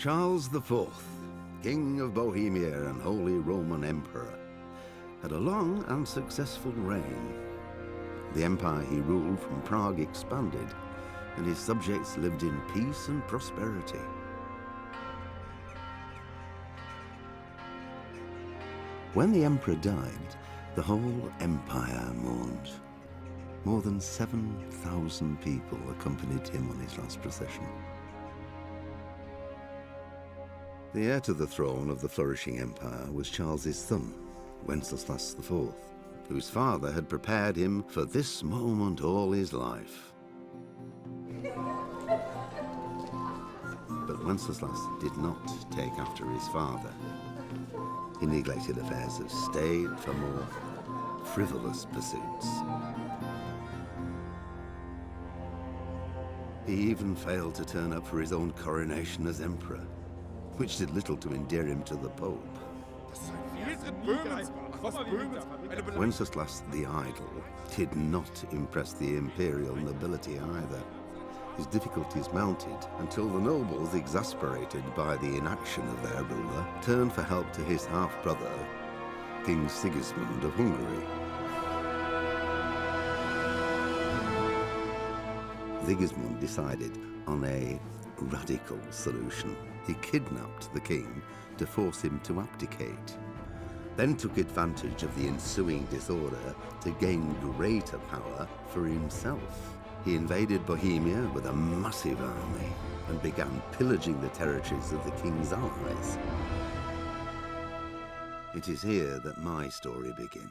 Charles IV, King of Bohemia and Holy Roman Emperor, had a long and successful reign. The empire he ruled from Prague expanded, and his subjects lived in peace and prosperity. When the emperor died, the whole empire mourned. More than 7,000 people accompanied him on his last procession. The heir to the throne of the flourishing empire was Charles's son, Wenceslas IV, whose father had prepared him for this moment all his life. But Wenceslas did not take after his father. He neglected affairs of state for more frivolous pursuits. He even failed to turn up for his own coronation as emperor, which did little to endear him to the Pope. Wenceslas the Idle did not impress the imperial nobility either. His difficulties mounted until the nobles, exasperated by the inaction of their ruler, turned for help to his half-brother, King Sigismund of Hungary. Sigismund decided on a radical solution. He kidnapped the king to force him to abdicate, then took advantage of the ensuing disorder to gain greater power for himself. He invaded Bohemia with a massive army and began pillaging the territories of the king's allies. It is here that my story begins.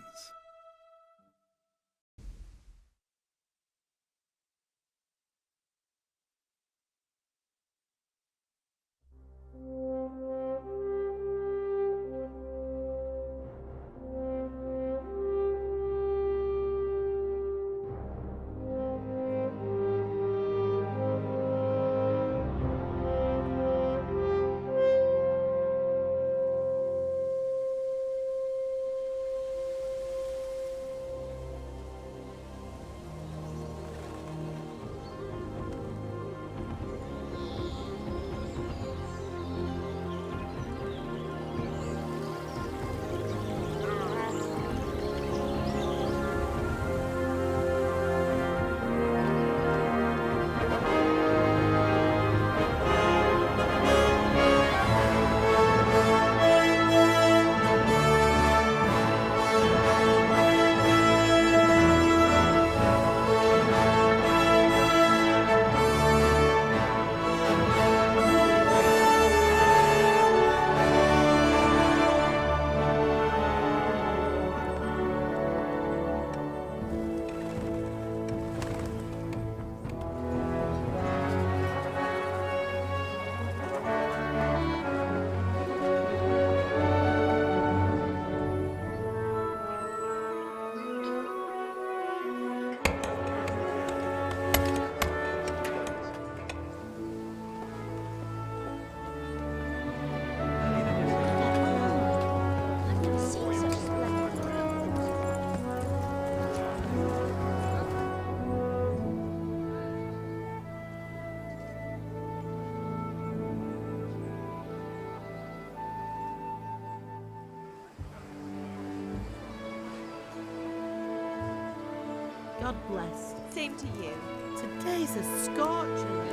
God bless. Same to you. Today's a scorcher.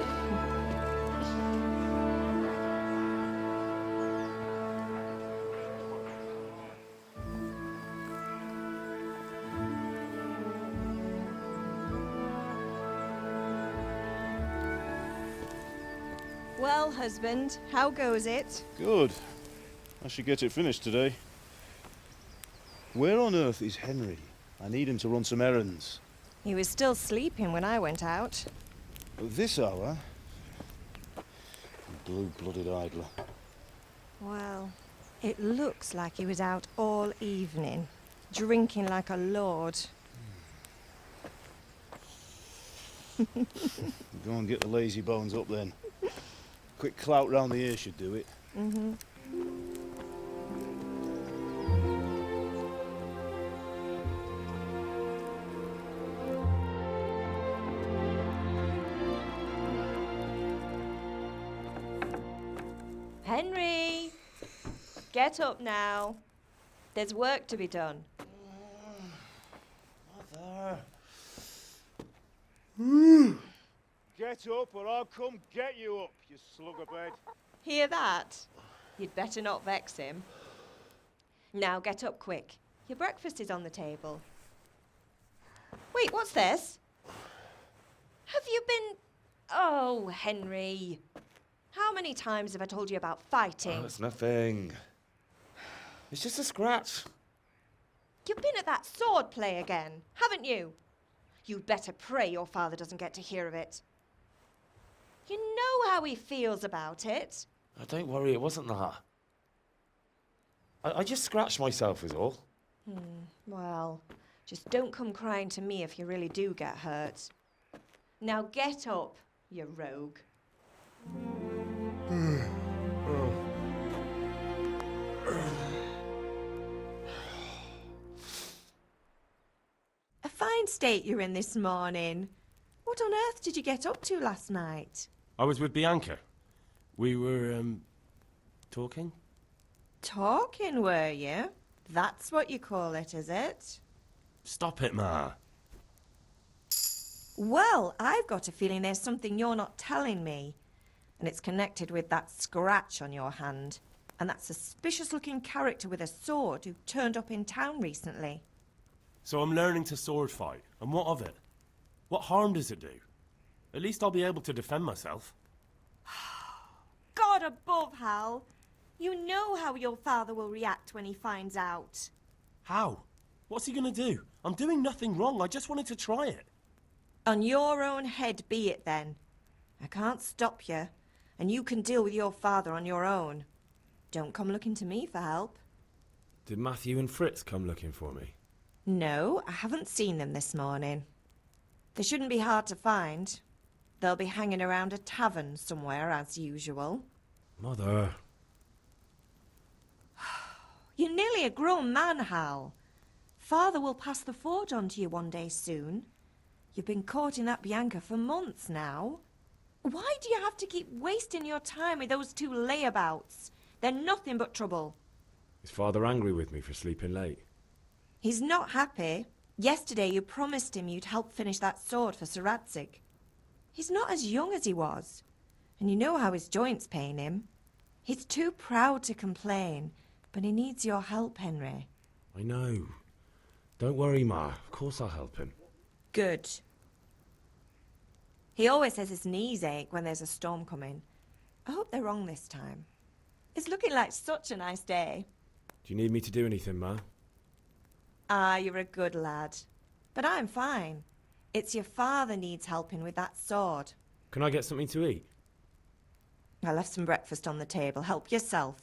Well, husband, how goes it? Good. I should get it finished today. Where on earth is Henry? I need him to run some errands. He was still sleeping when I went out. At this hour? Blue-blooded idler. Well, it looks like he was out all evening, drinking like a lord. Go and get the lazy bones up then. Quick clout round the ear should do it. Mm-hmm. Henry! Get up now. There's work to be done. Mother. Get up or I'll come get you up, you slugabed. Hear that? You'd better not vex him. Now get up quick. Your breakfast is on the table. Wait, what's this? Have you been... Oh, Henry. How many times have I told you about fighting? Oh, it's nothing. It's just a scratch. You've been at that sword play again, haven't you? You'd better pray your father doesn't get to hear of it. You know how he feels about it. Oh, don't worry, it wasn't that. I just scratched myself is all. Well, just don't come crying to me if you really do get hurt. Now get up, you rogue. A fine state you're in this morning. What on earth did you get up to last night? I was with Bianca. We were, talking? Talking, were you? That's what you call it, is it? Stop it, Ma. Well, I've got a feeling there's something you're not telling me. And it's connected with that scratch on your hand. And that suspicious-looking character with a sword who turned up in town recently. So I'm learning to sword fight, and what of it? What harm does it do? At least I'll be able to defend myself. God above, Hal! You know how your father will react when he finds out. How? What's he gonna do? I'm doing nothing wrong, I just wanted to try it. On your own head be it then. I can't stop you, and you can deal with your father on your own. Don't come looking to me for help. Did Matthew and Fritz come looking for me? No, I haven't seen them this morning. They shouldn't be hard to find. They'll be hanging around a tavern somewhere, as usual. Mother. You're nearly a grown man, Hal. Father will pass the forge on to you one day soon. You've been courting that Bianca for months now. Why do you have to keep wasting your time with those two layabouts? They're nothing but trouble. Is Father angry with me for sleeping late? He's not happy. Yesterday you promised him you'd help finish that sword for Sir Radzig. He's not as young as he was, and you know how his joints pain him. He's too proud to complain, but he needs your help, Henry. I know. Don't worry, Ma. Of course I'll help him. Good. He always says his knees ache when there's a storm coming. I hope they're wrong this time. It's looking like such a nice day. Do you need me to do anything, Ma? Ah, you're a good lad. But I'm fine. It's your father needs helping with that sword. Can I get something to eat? I left some breakfast on the table. Help yourself.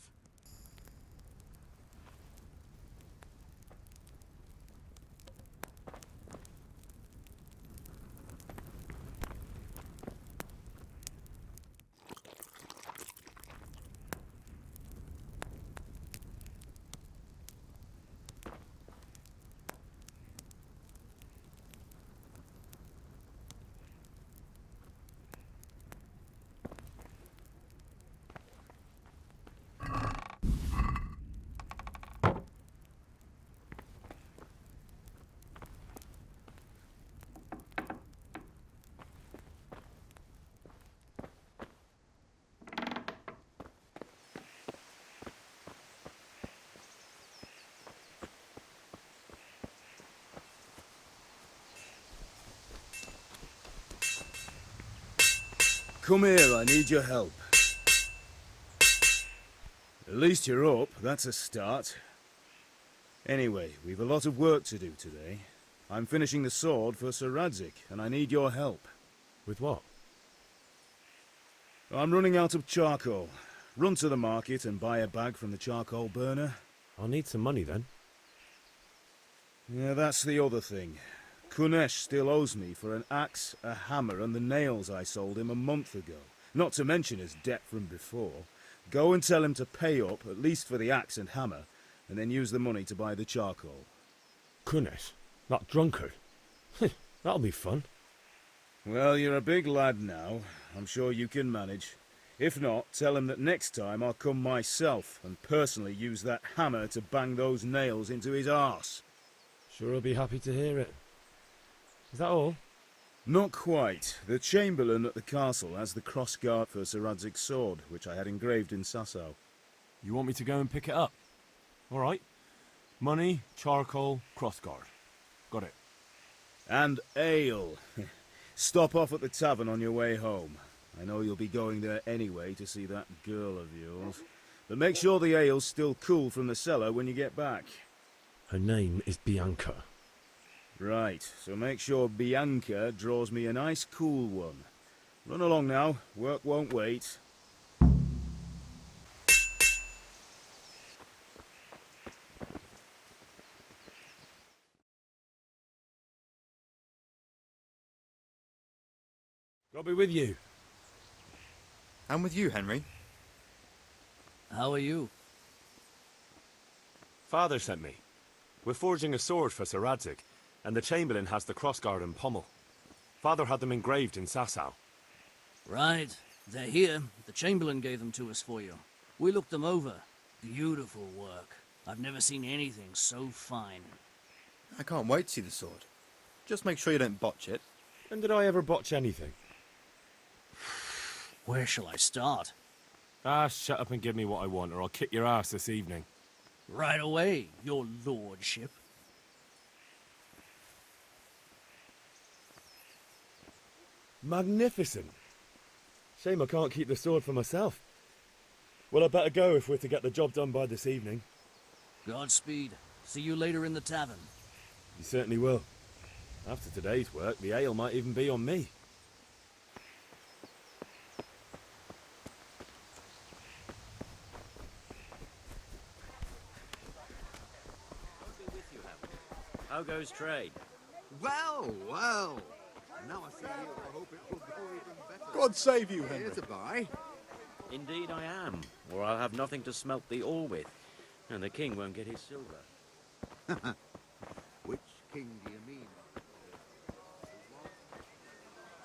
Come here, I need your help. At least you're up, that's a start. Anyway, we've a lot of work to do today. I'm finishing the sword for Sir Radzig, and I need your help. With what? I'm running out of charcoal. Run to the market and buy a bag from the charcoal burner. I'll need some money then. Yeah, that's the other thing. Kunesh still owes me for an axe, a hammer, and the nails I sold him a month ago. Not to mention his debt from before. Go and tell him to pay up, at least for the axe and hammer, and then use the money to buy the charcoal. Kunesh? That drunkard? That'll be fun. Well, you're a big lad now. I'm sure you can manage. If not, tell him that next time I'll come myself and personally use that hammer to bang those nails into his arse. Sure he'll be happy to hear it. Is that all? Not quite. The Chamberlain at the castle has the crossguard for Sir Radzig's sword, which I had engraved in Sasau. You want me to go and pick it up? All right. Money, charcoal, crossguard. Got it. And ale. Stop off at the tavern on your way home. I know you'll be going there anyway to see that girl of yours. But make sure the ale's still cool from the cellar when you get back. Her name is Bianca. Right, so make sure Bianca draws me a nice cool one. Run along now, work won't wait. I'll be with you. I'm with you, Henry. How are you? Father sent me. We're forging a sword for Sir Radzig, and the Chamberlain has the crossguard and pommel. Father had them engraved in Sasau. Right. They're here. The Chamberlain gave them to us for you. We looked them over. Beautiful work. I've never seen anything so fine. I can't wait to see the sword. Just make sure you don't botch it. When did I ever botch anything? Where shall I start? Ah, shut up and give me what I want, or I'll kick your ass this evening. Right away, your lordship. Magnificent. Shame I can't keep the sword for myself. Well, I better go if we're to get the job done by this evening. Godspeed. See you later in the tavern. You certainly will. After today's work, the ale might even be on me. How goes trade? Well, well. Now I see you, I hope it will go even better. God save you, Henry. Here to buy. Indeed I am, or I'll have nothing to smelt the ore with, and the king won't get his silver. Which king do you mean?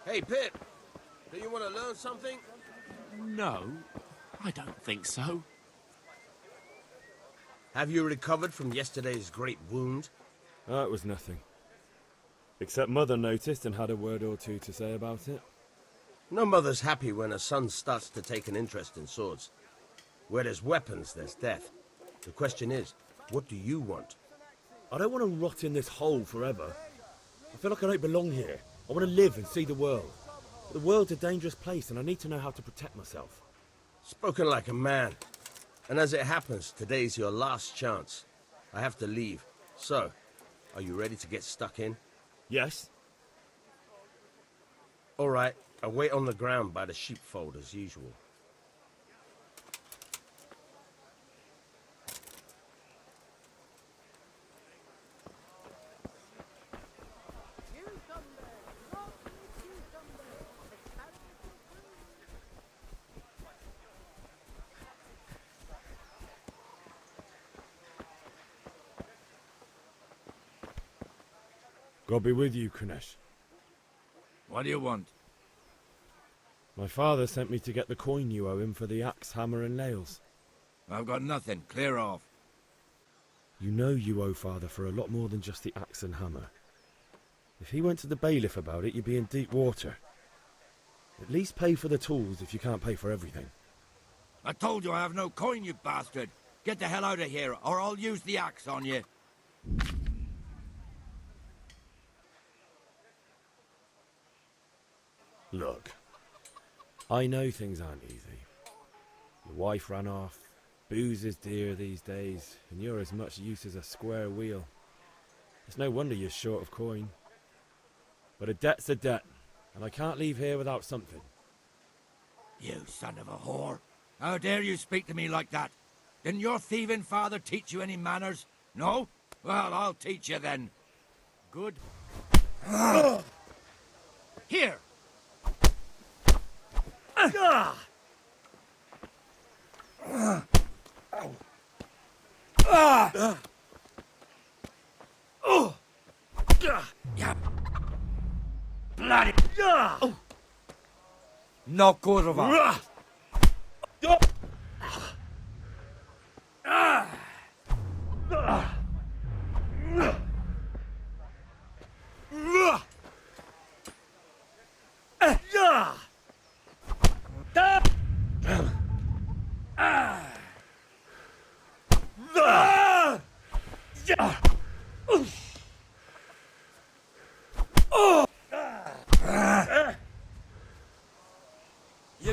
Hey, Pip. Do you want to learn something? No, I don't think so. Have you recovered from yesterday's great wound? It was nothing. Except Mother noticed and had a word or two to say about it. No mother's happy when a son starts to take an interest in swords. Where there's weapons, there's death. The question is, what do you want? I don't want to rot in this hole forever. I feel like I don't belong here. I want to live and see the world. The world's a dangerous place and I need to know how to protect myself. Spoken like a man. And as it happens, today's your last chance. I have to leave. So, are you ready to get stuck in? Yes? All right, I'll wait on the ground by the sheepfold as usual. God be with you, Kunesh. What do you want? My father sent me to get the coin you owe him for the axe, hammer and nails. I've got nothing. Clear off. You know you owe father for a lot more than just the axe and hammer. If he went to the bailiff about it, you'd be in deep water. At least pay for the tools if you can't pay for everything. I told you I have no coin, you bastard. Get the hell out of here, or I'll use the axe on you. Look, I know things aren't easy. Your wife ran off, booze is dear these days, and you're as much use as a square wheel. It's no wonder you're short of coin. But a debt's a debt, and I can't leave here without something. You son of a whore. How dare you speak to me like that? Didn't your thieving father teach you any manners? No? Well, I'll teach you then. Good. Here! Bloody! Knock over.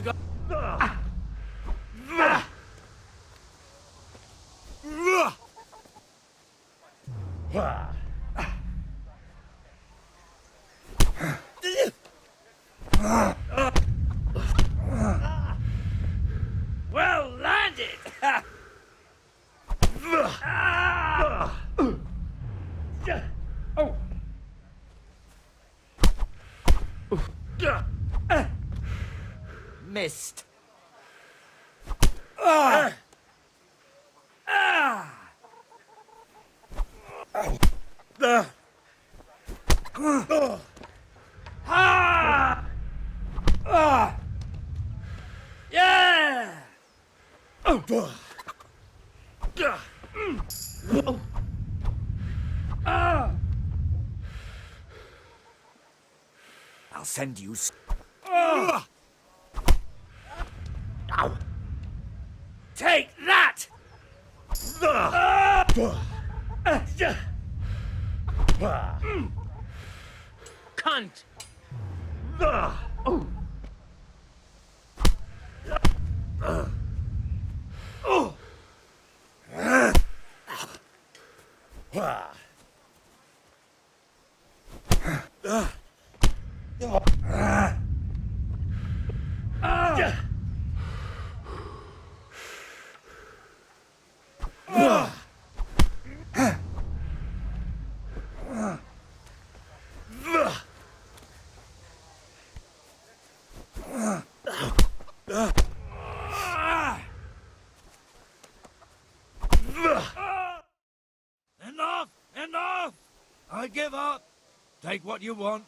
to go. Well landed! Missed. Yeah! I'll send you. Take that! Cunt! Enough! Enough! I give up. Take what you want.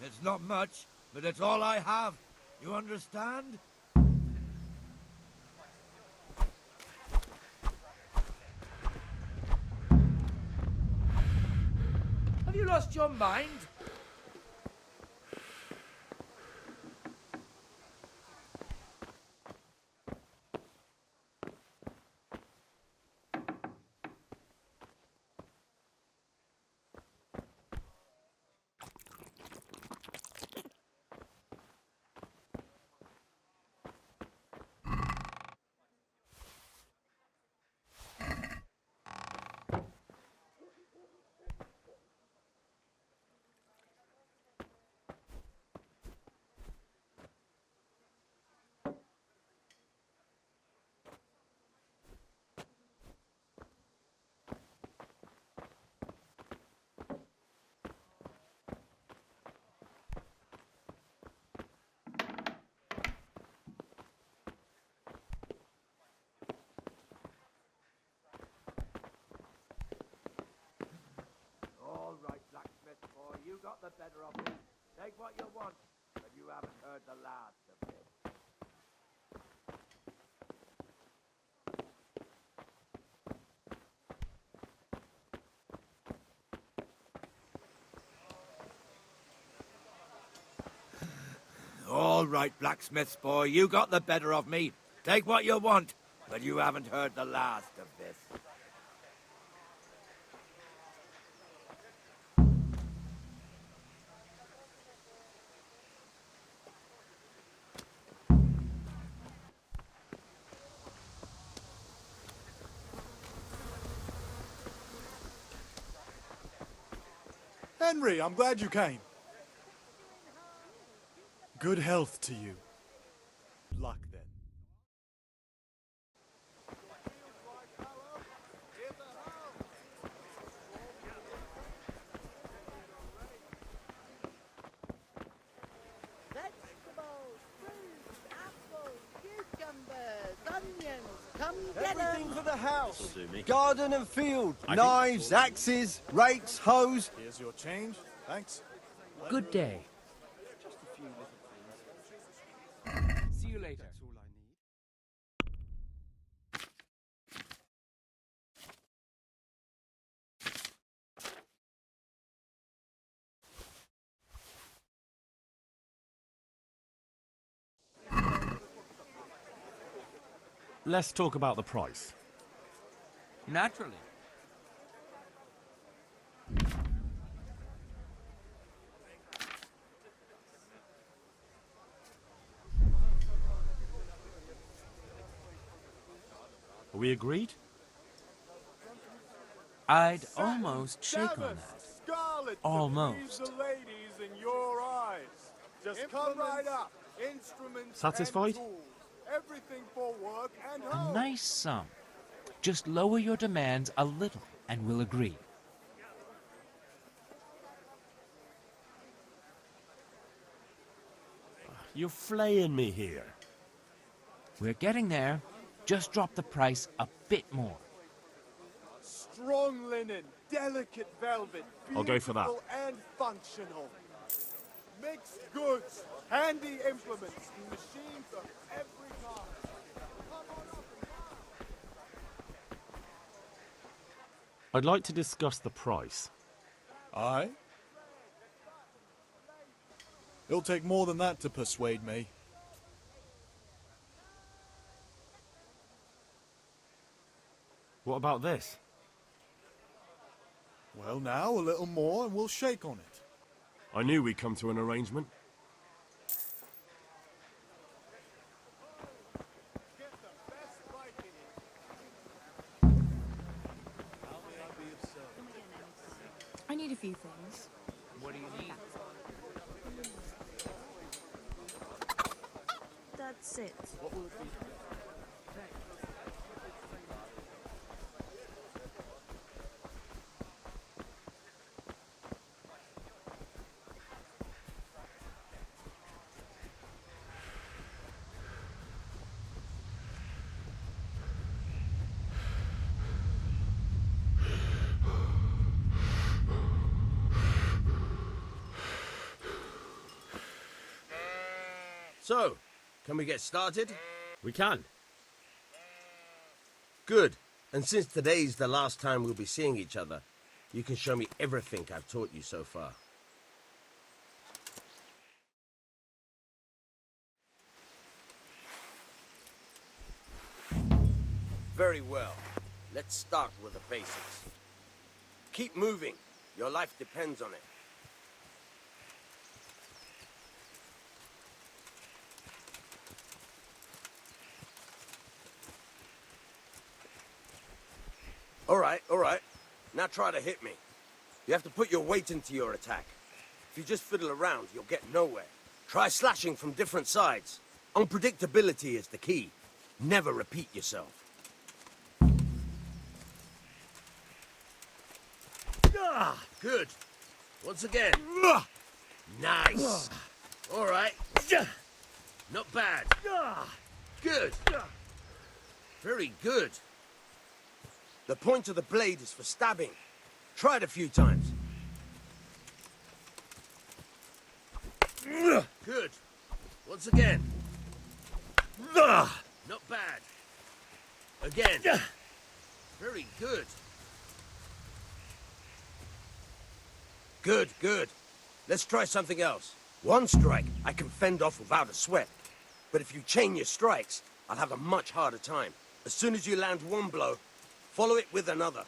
It's not much, but it's all I have. You understand? Have you lost your mind? All right, blacksmith boy, you got the better of me. Take what you want, but you haven't heard the last of it. All right, blacksmith boy, you got the better of me. Take what you want, but you haven't heard the last of this. Henry, I'm glad you came. Good health to you. Luck then. Vegetables, fruit, apples, cucumbers, onions. Come get 'em. Everything for the house. This'll do me. Garden and field. I Knives, think- axes, rakes, hoes. Here's your change. Thanks. Good day. Just a few little See you later. That's all I need. Let's talk about the price. Naturally. we agreed? I'd almost shake on that. Scarlet Almost. the ladies in your eyes. Just come right up. Instruments Satisfied? and tools. Everything for work and A home. nice sum. Just lower your demands a little and we'll agree. You're flaying me here. We're getting there. Just drop the price a bit more. Strong linen, delicate velvet, I'll go for that. beautiful and functional. Mixed goods, handy implements, and machines of every kind. Come on up and I'd like to discuss the price. Aye? It'll take more than that to persuade me. What about this? Well, now, a little more and we'll shake on it. I knew we'd come to an arrangement. I need a few things. What do you need? That's it. What will it be? So, can we get started? We can. Good. And since today's the last time we'll be seeing each other, you can show me everything I've taught you so far. Very well. Let's start with the basics. Keep moving. Your life depends on it. All right. Now try to hit me. You have to put your weight into your attack. If you just fiddle around, you'll get nowhere. Try slashing from different sides. Unpredictability is the key. Never repeat yourself. Good. Once again. Nice. All right. Not bad. Good. Very good. The point of the blade is for stabbing. Try it a few times. Good. Once again. Not bad. Again. Very good. Good. Let's try something else. One strike I can fend off without a sweat. But if you chain your strikes, I'll have a much harder time. As soon as you land one blow, follow it with another.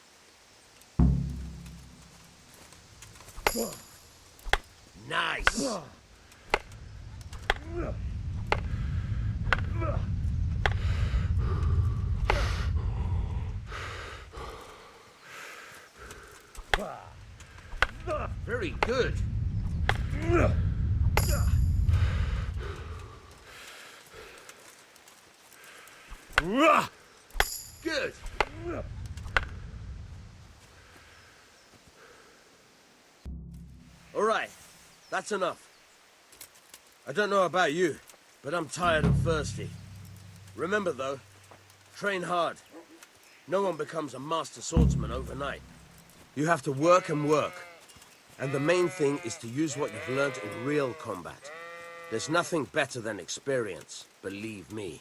Nice. Very good. Good. All right, that's enough. I don't know about you, but I'm tired and thirsty. Remember though, train hard. No one becomes a master swordsman overnight. You have to work and work. And the main thing is to use what you've learned in real combat. There's nothing better than experience, believe me.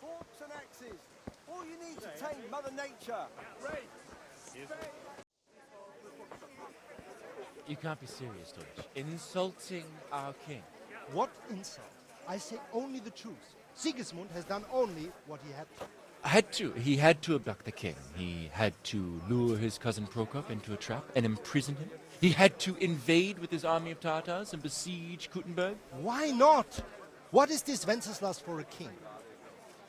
forks and axes. All you need to tame Mother Nature. You can't be serious, Deutsch. Insulting our king. What insult? I say only the truth. Sigismund has done only what he had to. He had to abduct the king. He had to lure his cousin Prokop into a trap and imprison him. He had to invade with his army of Tartars and besiege Kuttenberg. Why not? What is this Wenceslas for a king?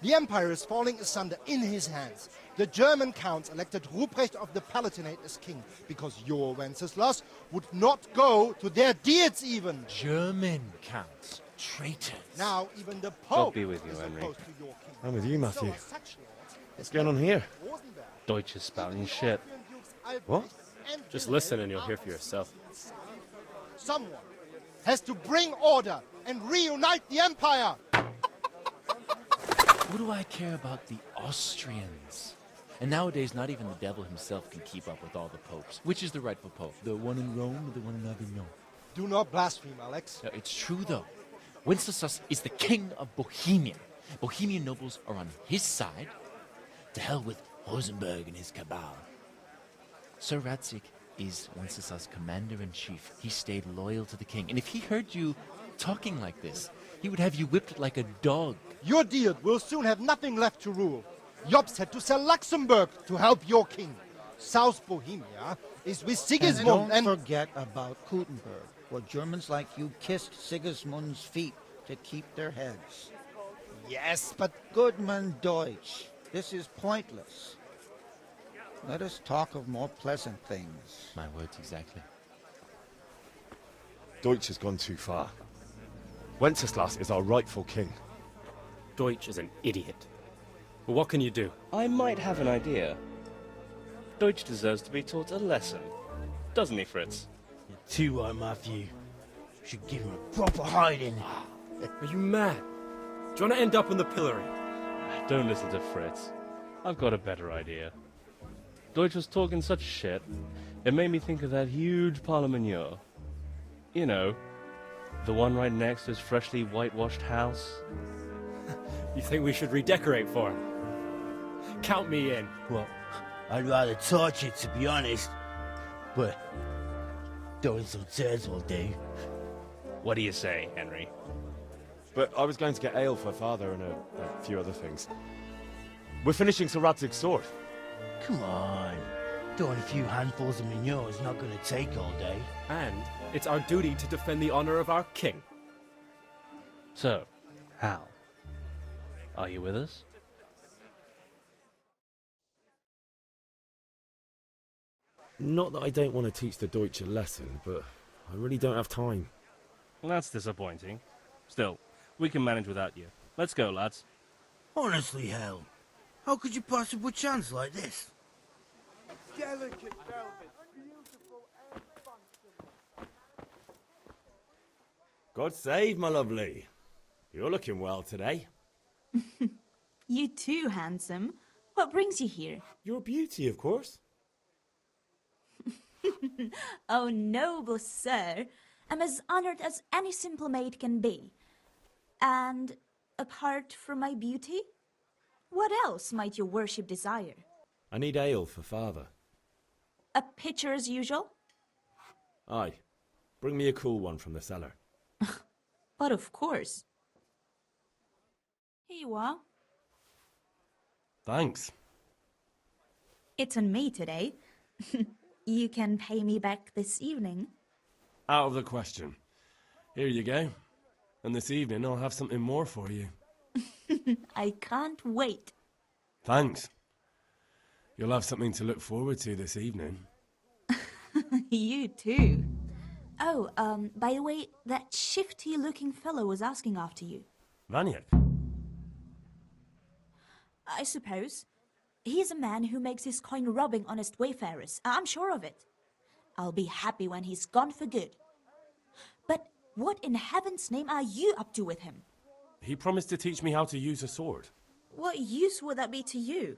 The empire is falling asunder in his hands. The German counts elected Ruprecht of the Palatinate as king because your Wenceslas would not go to their deeds even. German counts. Traitors. Now even the God Pope be with you, is Henry. opposed to your king. I'm with you, Matthew. So as such lords, What's going on here? Deutsch is spouting shit. What? Just listen and you'll hear for yourself. Someone has to bring order and reunite the empire. What do I care about the Austrians? And nowadays, not even the devil himself can keep up with all the popes. Which is the rightful pope? The one in Rome or the one in Avignon? Do not blaspheme, Alex. No, it's true, though. Wenceslas is the King of Bohemia. Bohemian nobles are on his side. To hell with Rosenberg and his cabal. Sir Radzig is Wenceslas' commander-in-chief. He stayed loyal to the king. And if he heard you talking like this, he would have you whipped like a dog. Your deed will soon have nothing left to rule. Jobst had to sell Luxembourg to help your king. South Bohemia is with Sigismund And don't forget about Kuttenberg, where Germans like you kissed Sigismund's feet to keep their heads. Yes, but... Goodman Deutsch, this is pointless. Let us talk of more pleasant things. My words exactly. Deutsch has gone too far. Wenceslas is our rightful king. Deutsch is an idiot. But what can you do? I might have an idea. Deutsch deserves to be taught a lesson. Doesn't he, Fritz? You're too right, Matthew. Should give him a proper hiding. Are you mad? Do you want to end up on the pillory? Don't listen to Fritz. I've got a better idea. Deutsch was talking such shit, it made me think of that huge parliament. You know, the one right next to his freshly whitewashed house. You think we should redecorate for him? Count me in. Well, I'd rather torch it, to be honest. But throwing some chairs will do. What do you say, Henry? But I was going to get ale for father and a few other things. We're finishing Sir Radzig's sword. Come on. Throwing a few handfuls of manure is not going to take all day. And it's our duty to defend the honor of our king. So, Hal, are you with us? Not that I don't want to teach the Deutsch a lesson, but I really don't have time. Well, that's disappointing. Still, we can manage without you. Let's go, lads. Honestly, Hal, how could you possibly chance like this? Delicate velvet, beautiful and functional. God save, my lovely. You're looking well today. You too, handsome. What brings you here? Your beauty, of course. Oh, noble sir. I'm as honored as any simple maid can be. And apart from my beauty, what else might your worship desire? I need ale for father. A pitcher as usual? Aye. Bring me a cool one from the cellar. But of course. Here you are. Thanks. It's on me today. You can pay me back this evening. Out of the question. Here you go. And this evening I'll have something more for you. I can't wait. Thanks. You'll have something to look forward to this evening. You too. Oh, by the way, that shifty-looking fellow was asking after you. Vaniak? I suppose. He's a man who makes his coin robbing honest wayfarers. I'm sure of it. I'll be happy when he's gone for good. But what in heaven's name are you up to with him? He promised to teach me how to use a sword. What use would that be to you?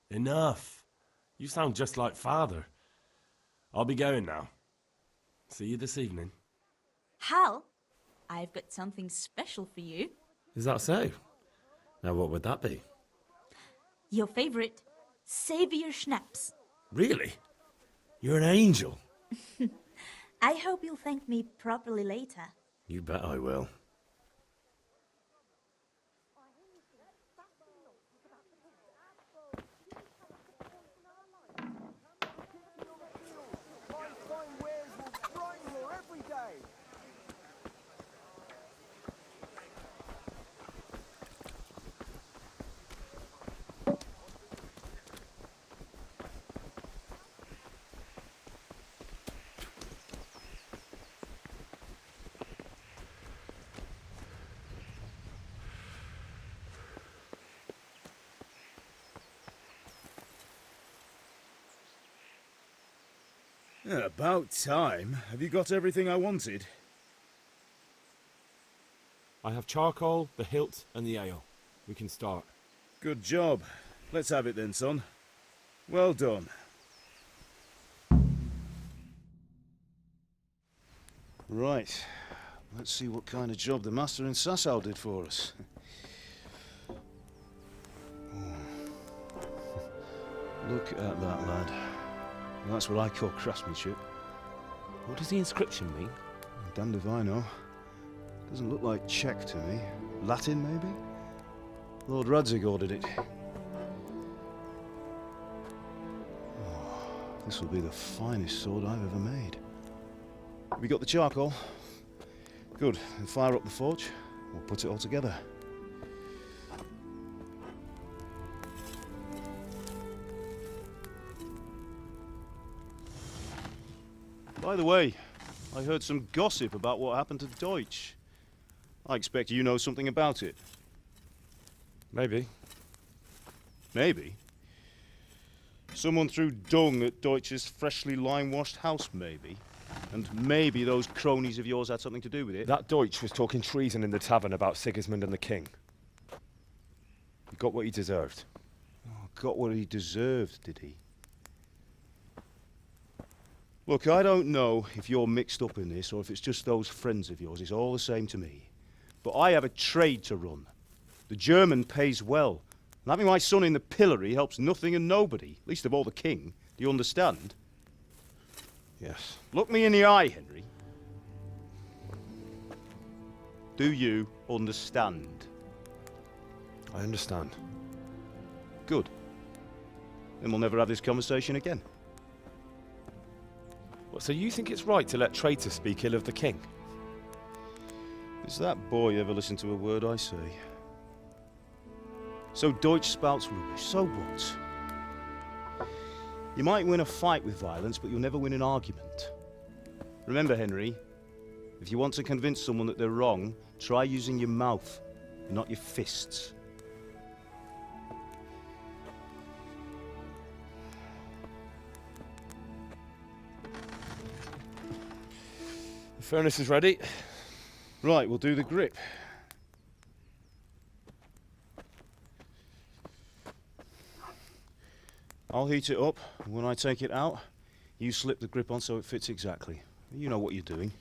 Enough. You sound just like father. I'll be going now. See you this evening. Hal, I've got something special for you. Is that so? Now what would that be? Your favorite, Savior Schnapps. Really? You're an angel. I hope you'll thank me properly later. You bet I will. every day. Yeah, about time. Have you got everything I wanted? I have charcoal, the hilt, and the ale. We can start. Good job. Let's have it then, son. Well done. Right. Let's see what kind of job the master in Sasau did for us. Look at that, lad. That's what I call craftsmanship. What does the inscription mean? Damned if I know. Doesn't look like Czech to me. Latin, maybe? Lord Radzig ordered it. Oh, this will be the finest sword I've ever made. Have you got the charcoal? Good. Then fire up the forge. We'll put it all together. By the way, I heard some gossip about what happened to Deutsch. I expect you know something about it. Maybe. Maybe? Someone threw dung at Deutsch's freshly lime-washed house, maybe? And maybe those cronies of yours had something to do with it? That Deutsch was talking treason in the tavern about Sigismund and the king. He got what he deserved. Oh, got what he deserved, did he? Look, I don't know if you're mixed up in this or if it's just those friends of yours. It's all the same to me. But I have a trade to run. The German pays well. And having my son in the pillory helps nothing and nobody, least of all the king. Do you understand? Yes. Look me in the eye, Henry. Do you understand? I understand. Good. Then we'll never have this conversation again. What, so you think it's right to let traitors speak ill of the king? Does that boy ever listen to a word I say? So Deutsch spouts rubbish, so what? You might win a fight with violence, but you'll never win an argument. Remember, Henry, if you want to convince someone that they're wrong, try using your mouth, not your fists. The furnace is ready. Right, we'll do the grip. I'll heat it up, and when I take it out, you slip the grip on so it fits exactly. You know what you're doing.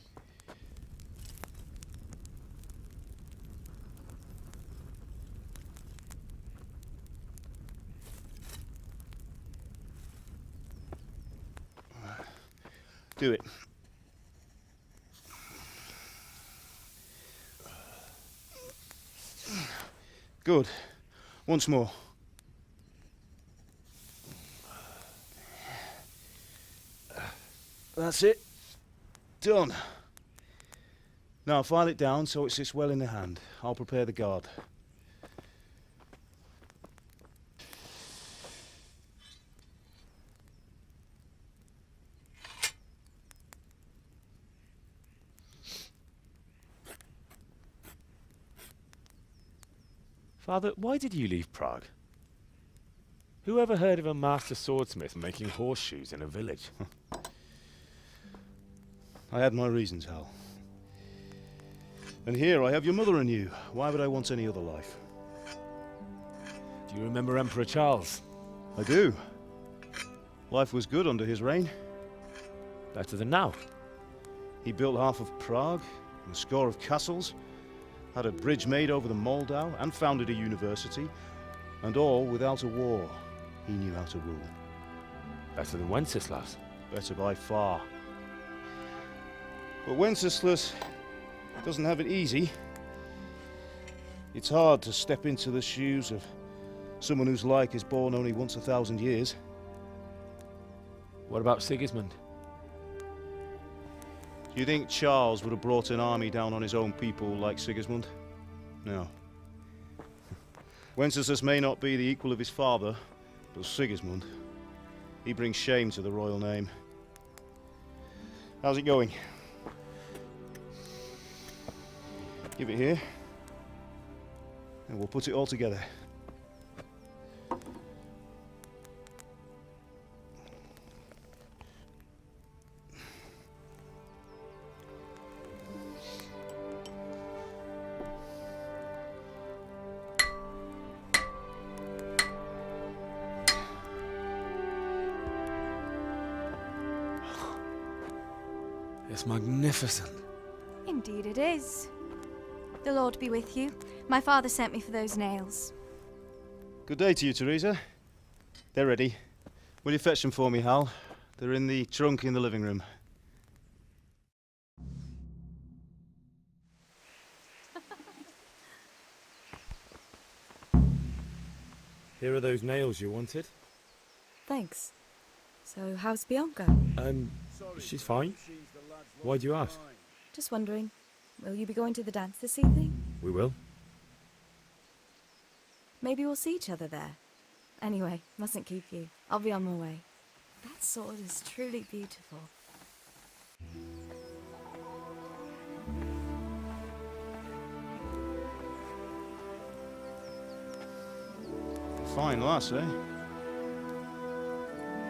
Do it. Good. Once more. That's it. Done. Now file it down so it sits well in the hand. I'll prepare the guard. Father, why did you leave Prague? Who ever heard of a master swordsmith making horseshoes in a village? I had my reasons, Hal. And here I have your mother and you. Why would I want any other life? Do you remember Emperor Charles? I do. Life was good under his reign. Better than now. He built half of Prague, and a score of castles, had a bridge made over the Moldau, and founded a university, and all without a war. He knew how to rule. Better than Wenceslas. Better by far. But Wenceslas doesn't have it easy. It's hard to step into the shoes of someone whose like is born only once 1,000 years. What about Sigismund? You think Charles would have brought an army down on his own people like Sigismund? No. Wenceslas may not be the equal of his father, but Sigismund, he brings shame to the royal name. How's it going? Give it here, and we'll put it all together. It's magnificent. Indeed it is. The Lord be with you. My father sent me for those nails. Good day to you, Teresa. They're ready. Will you fetch them for me, Hal? They're in the trunk in the living room. Here are those nails you wanted. Thanks. So, how's Bianca? She's fine. Why do you ask? Just wondering, will you be going to the dance this evening? We will. Maybe we'll see each other there. Anyway, mustn't keep you. I'll be on my way. That sword is truly beautiful. Fine lass, eh?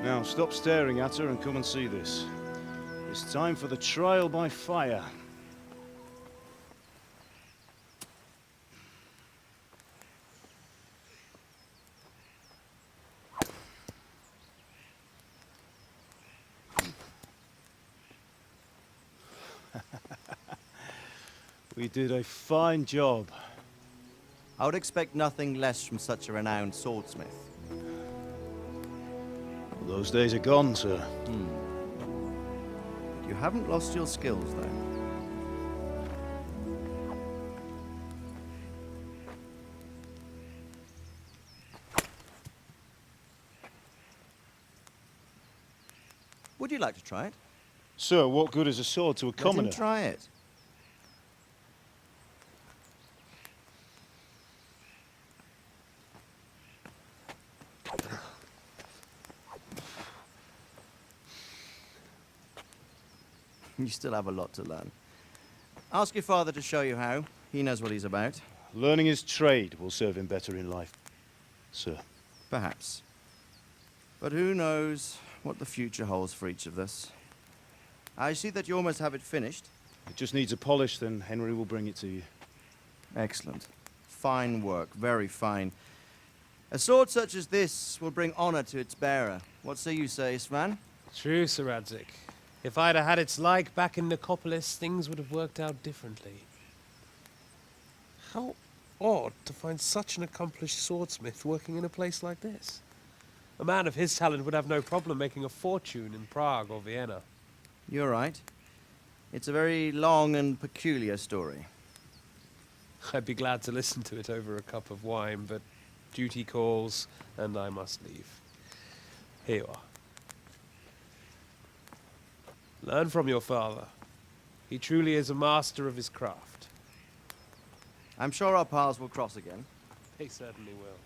Now, stop staring at her and come and see this. It's time for the trial by fire. We did a fine job. I would expect nothing less from such a renowned swordsmith. Those days are gone, sir. You haven't lost your skills, though. Would you like to try it? Sir, what good is a sword to a commoner? Let him try it. You still have a lot to learn. Ask your father to show you how. He knows what he's about. Learning his trade will serve him better in life, sir. Perhaps. But who knows what the future holds for each of us. I see that you almost have it finished. It just needs a polish, then Henry will bring it to you. Excellent. Fine work, very fine. A sword such as this will bring honor to its bearer. What say you, Sir Istvan? True, Sir Radzig. If I'd have had its like back in Nicopolis, things would have worked out differently. How odd to find such an accomplished swordsmith working in a place like this. A man of his talent would have no problem making a fortune in Prague or Vienna. You're right. It's a very long and peculiar story. I'd be glad to listen to it over a cup of wine, but duty calls, and I must leave. Here you are. Learn from your father. He truly is a master of his craft. I'm sure our paths will cross again. They certainly will.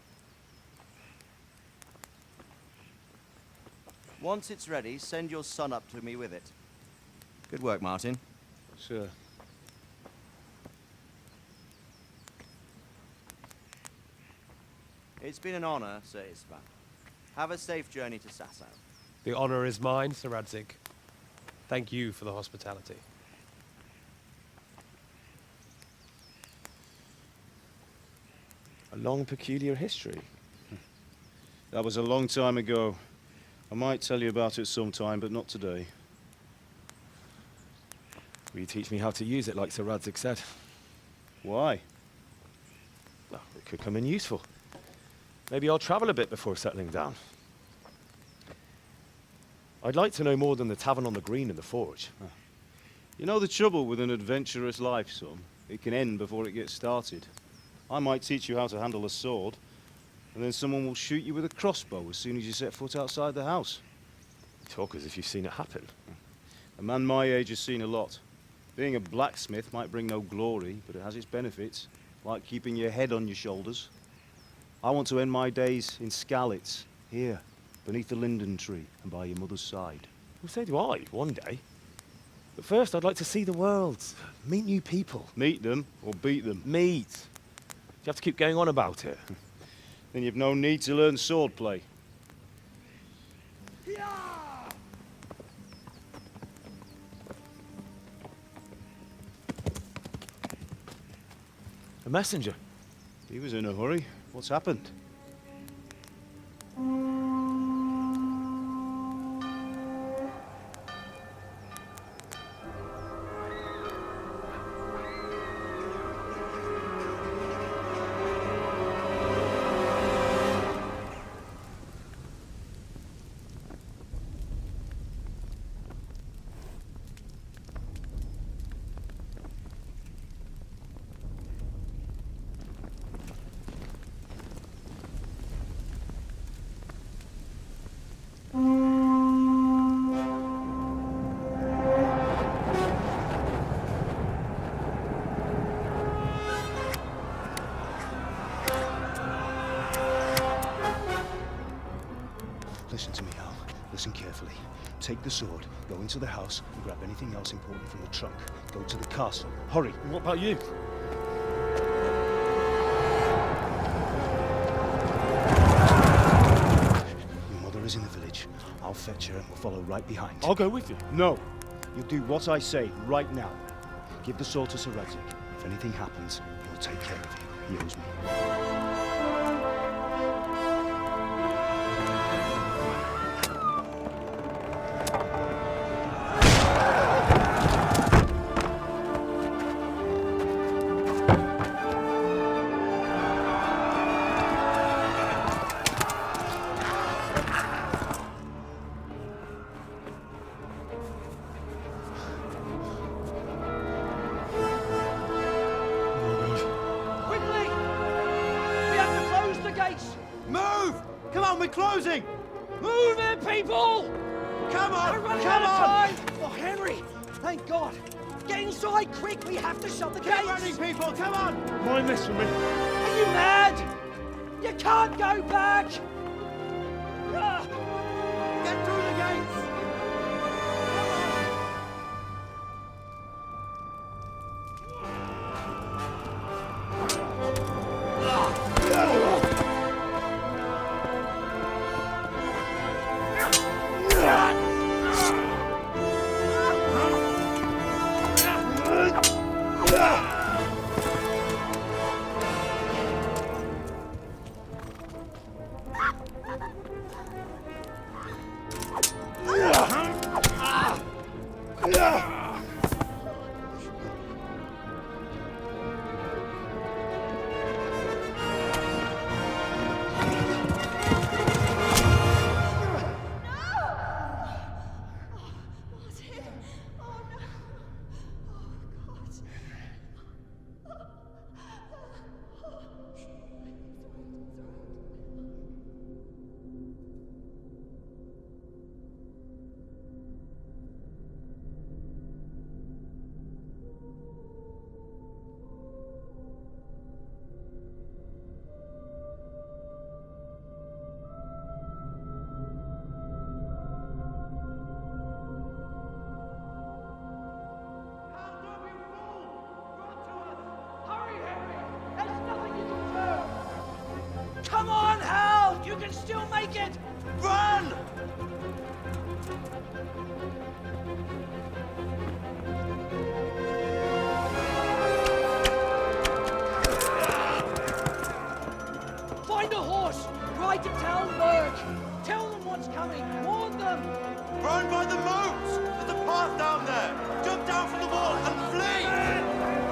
Once it's ready, send your son up to me with it. Good work, Martin. Sure. It's been an honor, Sir Istvan. Have a safe journey to Sasau. The honor is mine, Sir Radzig. Thank you for the hospitality. A long, peculiar history. That was a long time ago. I might tell you about it sometime, but not today. Will you teach me how to use it, like Sir Radzig said? Why? Well, it could come in useful. Maybe I'll travel a bit before settling down. I'd like to know more than the tavern on the green and the forge. You know the trouble with an adventurous life, son? It can end before it gets started. I might teach you how to handle a sword, and then someone will shoot you with a crossbow as soon as you set foot outside the house. You talk as if you've seen it happen. A man my age has seen a lot. Being a blacksmith might bring no glory, but it has its benefits, like keeping your head on your shoulders. I want to end my days in Skalitz, here, beneath the linden tree and by your mother's side. Well, so do I, one day. But first, I'd like to see the world, meet new people. Meet them or beat them? Meet. Do you have to keep going on about it? Then you've no need to learn swordplay. A messenger. He was in a hurry. What's happened? Listen to me, Al. Listen carefully. Take the sword, go into the house, and grab anything else important from the trunk. Go to the castle. Hurry! What about you? Your mother is in the village. I'll fetch her and we'll follow right behind. I'll go with you. No! You'll do what I say right now. Give the sword to Sir Radzik. If anything happens, he'll take care of you. He owes me. Closing! Move it, people! Come on! We're running Come out of on! time! Oh, Henry! Thank God! Get inside, quick! We have to shut the Keep gates! running, people! Come on! Mind this for me. Are you mad? You can't go back! Ah. Get through the gates! Come on, Hal! You can still make it! Run! Find a horse! Ride to Talmberg! Tell them what's coming! Warn them! Run by the moat! There's a path down there! Jump down from the wall and flee!